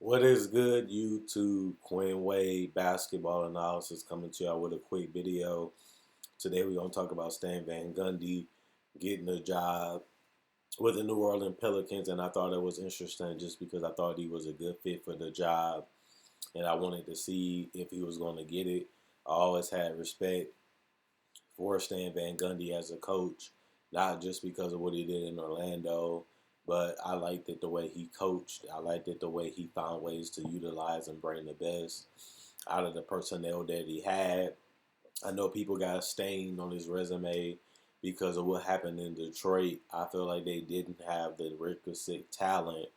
What is good, YouTube? Quinn Wade basketball analysis coming to y'all with a quick video. Today we're gonna talk about Stan Van Gundy getting a job with the New Orleans Pelicans, and I thought it was interesting just because I thought he was a good fit for the job, and I wanted to see if he was going to get it. I always had respect for Stan Van Gundy as a coach, not just because of what he did in Orlando, but I liked it the way he coached. I liked it the way he found ways to utilize and bring the best out of the personnel that he had. I know people got stained on his resume because of what happened in Detroit. I feel like they didn't have the requisite talent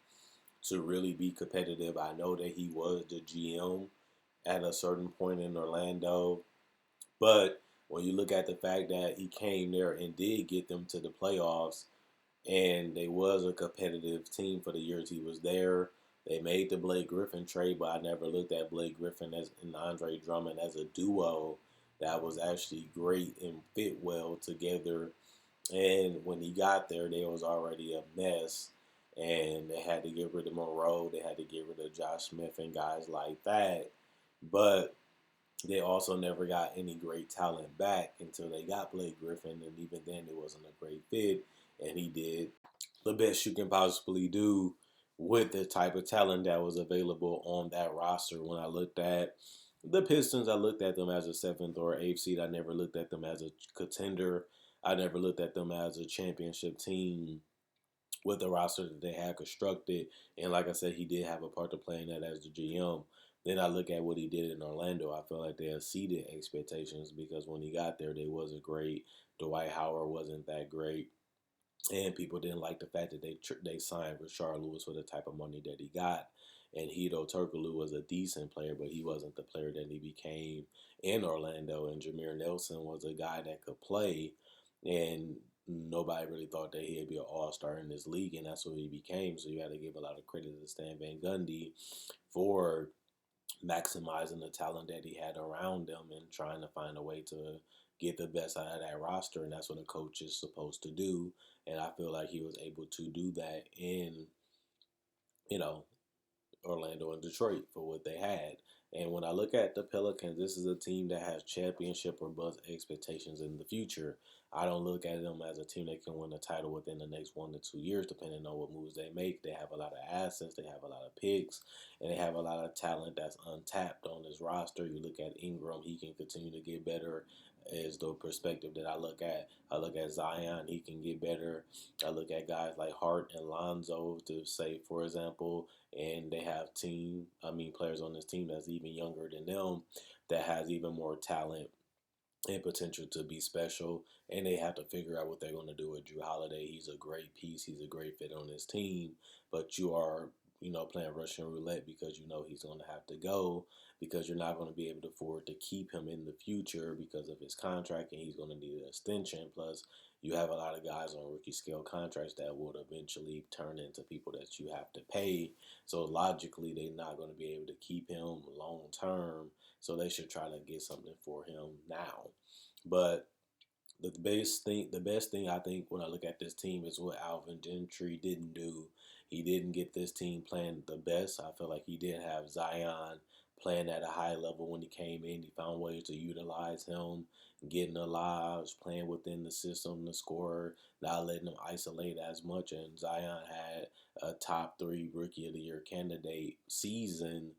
to really be competitive. I know that he was the GM at a certain point in Orlando, but when you look at the fact that he came there and did get them to the playoffs, and they was a competitive team for the years he was there. They made the Blake Griffin trade, but I never looked at Blake Griffin and Andre Drummond as a duo that was actually great and fit well together. And when he got there, they was already a mess, and they had to get rid of Monroe. They had to get rid of Josh Smith and guys like that. But they also never got any great talent back until they got Blake Griffin, and even then it wasn't a great fit. And he did the best you can possibly do with the type of talent that was available on that roster. When I looked at the Pistons, I looked at them as a seventh or eighth seed. I never looked at them as a contender. I never looked at them as a championship team with the roster that they had constructed. And like I said, he did have a part to play in that as the GM. Then I look at what he did in Orlando. I feel like they exceeded expectations because when he got there, they wasn't great. Dwight Howard wasn't that great, and people didn't like the fact that they signed Rashard Lewis for the type of money that he got. And Hito Turkoglu was a decent player, but he wasn't the player that he became in Orlando. And Jameer Nelson was a guy that could play, and nobody really thought that he'd be an all-star in this league, and that's what he became. So you got to give a lot of credit to Stan Van Gundy for maximizing the talent that he had around him and trying to find a way to get the best out of that roster. And that's what a coach is supposed to do. And I feel like he was able to do that in, you know, Orlando and Detroit for what they had. And when I look at the Pelicans, this is a team that has championship or bust expectations in the future. I don't look at them as a team that can win a title within the next 1 to 2 years, depending on what moves they make. They have a lot of assets, they have a lot of picks, and they have a lot of talent that's untapped on this roster. You look at Ingram, he can continue to get better. Is the perspective that I look at. I look at Zion, he can get better. I look at guys like Hart and Lonzo to say, for example, and they have players on this team that's even younger than them that has even more talent and potential to be special, and they have to figure out what they're going to do with Drew Holiday. He's a great piece. He's a great fit on this team, but you are, playing Russian roulette because you know he's going to have to go because you're not going to be able to afford to keep him in the future because of his contract, and he's going to need an extension. Plus, you have a lot of guys on rookie scale contracts that would eventually turn into people that you have to pay. So logically, they're not going to be able to keep him long term. So they should try to get something for him now. But the best thing I think when I look at this team is what Alvin Gentry didn't do. He didn't get this team playing the best. I feel like he did have Zion playing at a high level when he came in. He found ways to utilize him, getting alive, playing within the system, the scorer, not letting him isolate as much. And Zion had a top three rookie of the year candidate season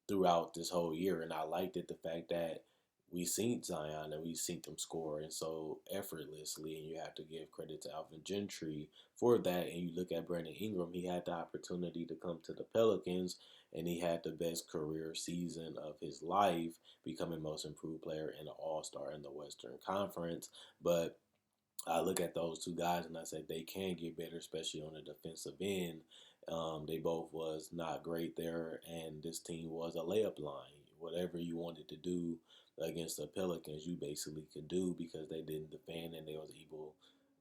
throughout this whole year. And I liked it the fact that we seen Zion and we seen them score and so effortlessly. And you have to give credit to Alvin Gentry for that. And you look at Brandon Ingram, he had the opportunity to come to the Pelicans and he had the best career season of his life, becoming most improved player and an all-star in the Western Conference. But I look at those two guys and I said they can get better, especially on the defensive end. They both was not great there, and this team was a layup line. Whatever you wanted to do against the Pelicans, you basically could do because they didn't defend and they was able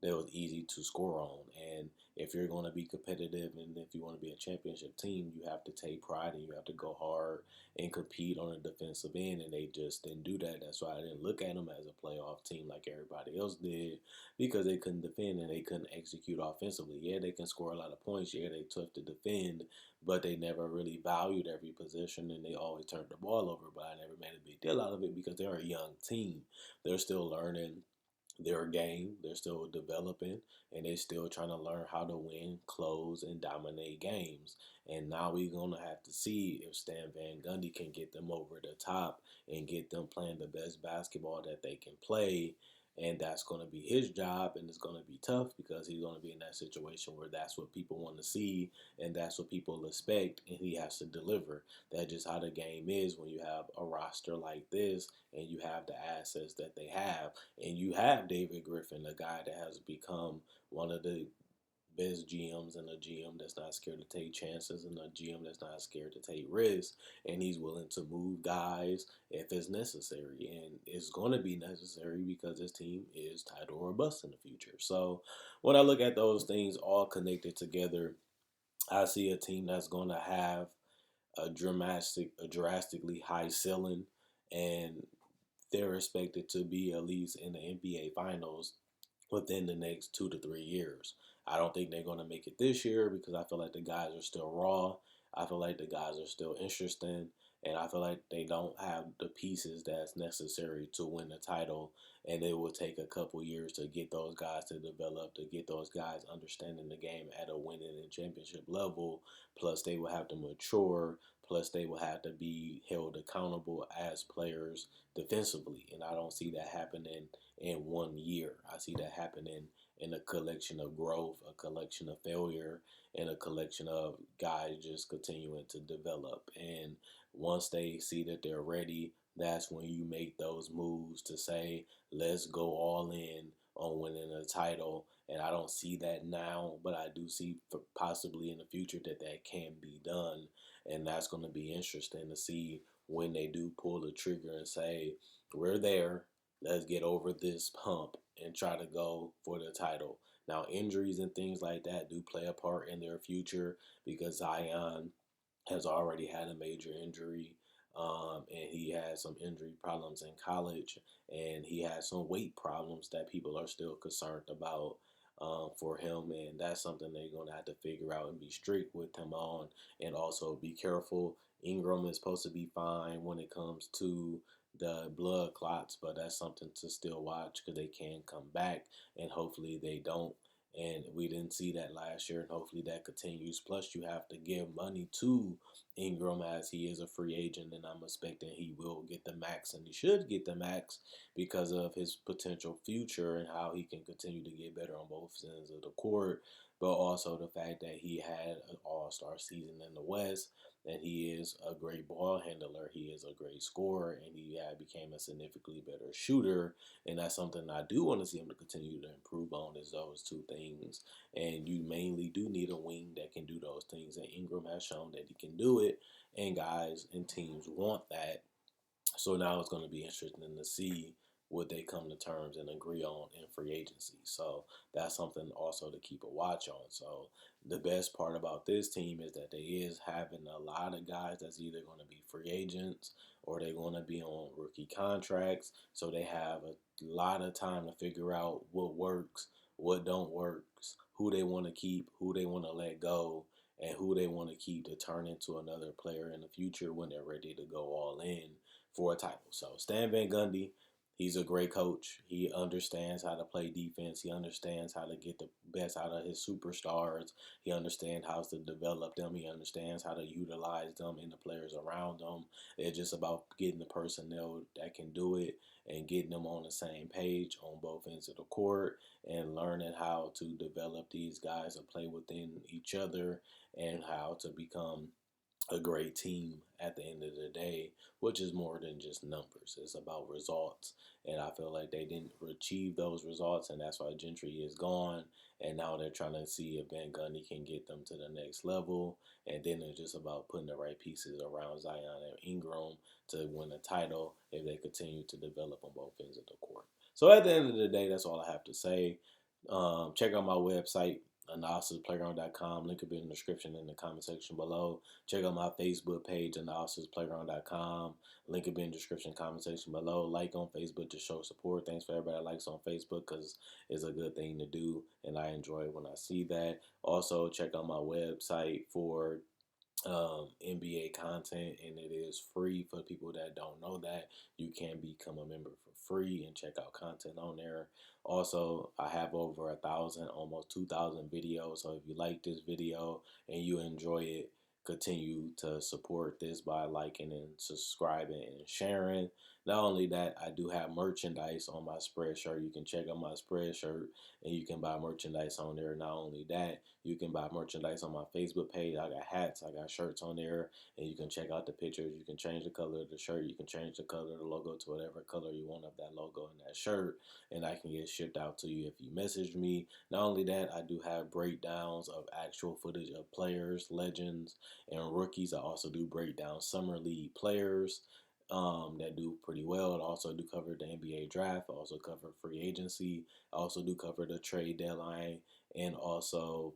that was easy to score on. And if you're going to be competitive and if you want to be a championship team, you have to take pride and you have to go hard and compete on the defensive end. And they just didn't do that. That's why I didn't look at them as a playoff team like everybody else did, because they couldn't defend and they couldn't execute offensively. Yeah, they can score a lot of points. Yeah, they tough to defend, but they never really valued every possession and they always turned the ball over. But I never made a big deal out of it because they're a young team. They're still learning their game. They're still developing and they're still trying to learn how to win, close, and dominate games. And now we're going to have to see if Stan Van Gundy can get them over the top and get them playing the best basketball that they can play. And that's going to be his job, and it's going to be tough because he's going to be in that situation where that's what people want to see and that's what people expect, and he has to deliver. That's just how the game is when you have a roster like this and you have the assets that they have. And you have David Griffin, a guy that has become one of the best GMs and a GM that's not scared to take chances and a GM that's not scared to take risks. And he's willing to move guys if it's necessary. And it's going to be necessary because this team is title or bust in the future. So when I look at those things all connected together, I see a team that's going to have a drastically high ceiling, and they're expected to be at least in the NBA Finals within the next 2 to 3 years. I don't think they're going to make it this year because I feel like the guys are still raw. I feel like the guys are still interesting. And I feel like they don't have the pieces that's necessary to win the title. And it will take a couple years to get those guys to develop, to get those guys understanding the game at a winning and championship level. Plus, they will have to mature. Plus, they will have to be held accountable as players defensively. And I don't see that happening in 1 year. I see that happening in a collection of growth, a collection of failure, and a collection of guys just continuing to develop. And once they see that they're ready, that's when you make those moves to say, let's go all in on winning a title. And I don't see that now, but I do see possibly in the future that that can be done. And that's going to be interesting to see when they do pull the trigger and say, we're there, let's get over this hump and try to go for the title. Now, injuries and things like that do play a part in their future because Zion has already had a major injury. And he had some injury problems in college, and he had some weight problems that people are still concerned about for him, and that's something they're going to have to figure out and be strict with him on, and also be careful. Ingram is supposed to be fine when it comes to the blood clots, but that's something to still watch because they can come back, and hopefully they don't. And we didn't see that last year, and hopefully that continues. Plus, you have to give money to Ingram as he is a free agent, and I'm expecting he will get the max, and he should get the max because of his potential future and how he can continue to get better on both ends of the court, but also the fact that he had an all-star season in the West, and he is a great ball handler, he is a great scorer, and he became a significantly better shooter, and that's something I do want to see him to continue to improve on is those two things. And you mainly do need a wing that can do those things, and Ingram has shown that he can do it, and guys and teams want that. So now it's going to be interesting to see what they come to terms and agree on in free agency. So that's something also to keep a watch on. So the best part about this team is that they is having a lot of guys that's either going to be free agents or they're going to be on rookie contracts. So they have a lot of time to figure out what works, what don't works, who they want to keep, who they want to let go, and who they want to keep to turn into another player in the future when they're ready to go all in for a title. So Stan Van Gundy, he's a great coach. He understands how to play defense. He understands how to get the best out of his superstars. He understands how to develop them. He understands how to utilize them and the players around them. It's just about getting the personnel that can do it and getting them on the same page on both ends of the court and learning how to develop these guys and play within each other and how to become a great team at the end of the day, which is more than just numbers. It's about results. And I feel like they didn't achieve those results, and that's why Gentry is gone. And now they're trying to see if Van Gundy can get them to the next level. And then it's just about putting the right pieces around Zion and Ingram to win a title if they continue to develop on both ends of the court. So at the end of the day, that's all I have to say. Check out my website, analysisplayground.com. Link will be in the description in the comment section below. Check out my Facebook page, analysisplayground.com. Link will be in the description comment section below. Like on Facebook to show support. Thanks for everybody that likes on Facebook because it's a good thing to do, and I enjoy it when I see that. Also, check out my website for NBA content, and it is free for people that don't know that. You can become a member for free and check out content on there. Also, I have over 1,000, almost 2,000 videos. So if you like this video and you enjoy it, continue to support this by liking and subscribing and sharing. Not only that, I do have merchandise on my Spreadshirt. You can check out my Spreadshirt and you can buy merchandise on there. Not only that, you can buy merchandise on my Facebook page. I got hats, I got shirts on there, and you can check out the pictures. You can change the color of the shirt. You can change the color of the logo to whatever color you want of that logo and that shirt, and I can get shipped out to you if you message me. Not only that, I do have breakdowns of actual footage of players, legends, and rookies. I also do breakdown summer league players that do pretty well. I also do cover the NBA draft. I also cover free agency. I also do cover the trade deadline, and also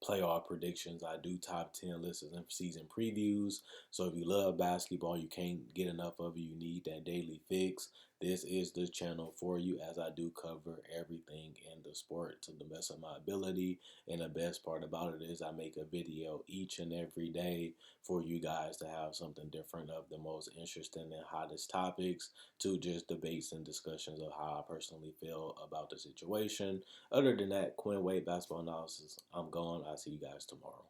playoff predictions. I do top 10 lists and season previews. So if you love basketball, you can't get enough of it, you need that daily fix. This is the channel for you, as I do cover everything in the sport to the best of my ability. And the best part about it is I make a video each and every day for you guys to have something different, of the most interesting and hottest topics to just debates and discussions of how I personally feel about the situation. Other than that, Quinn Wade basketball analysis. I'm gone. I'll see you guys tomorrow.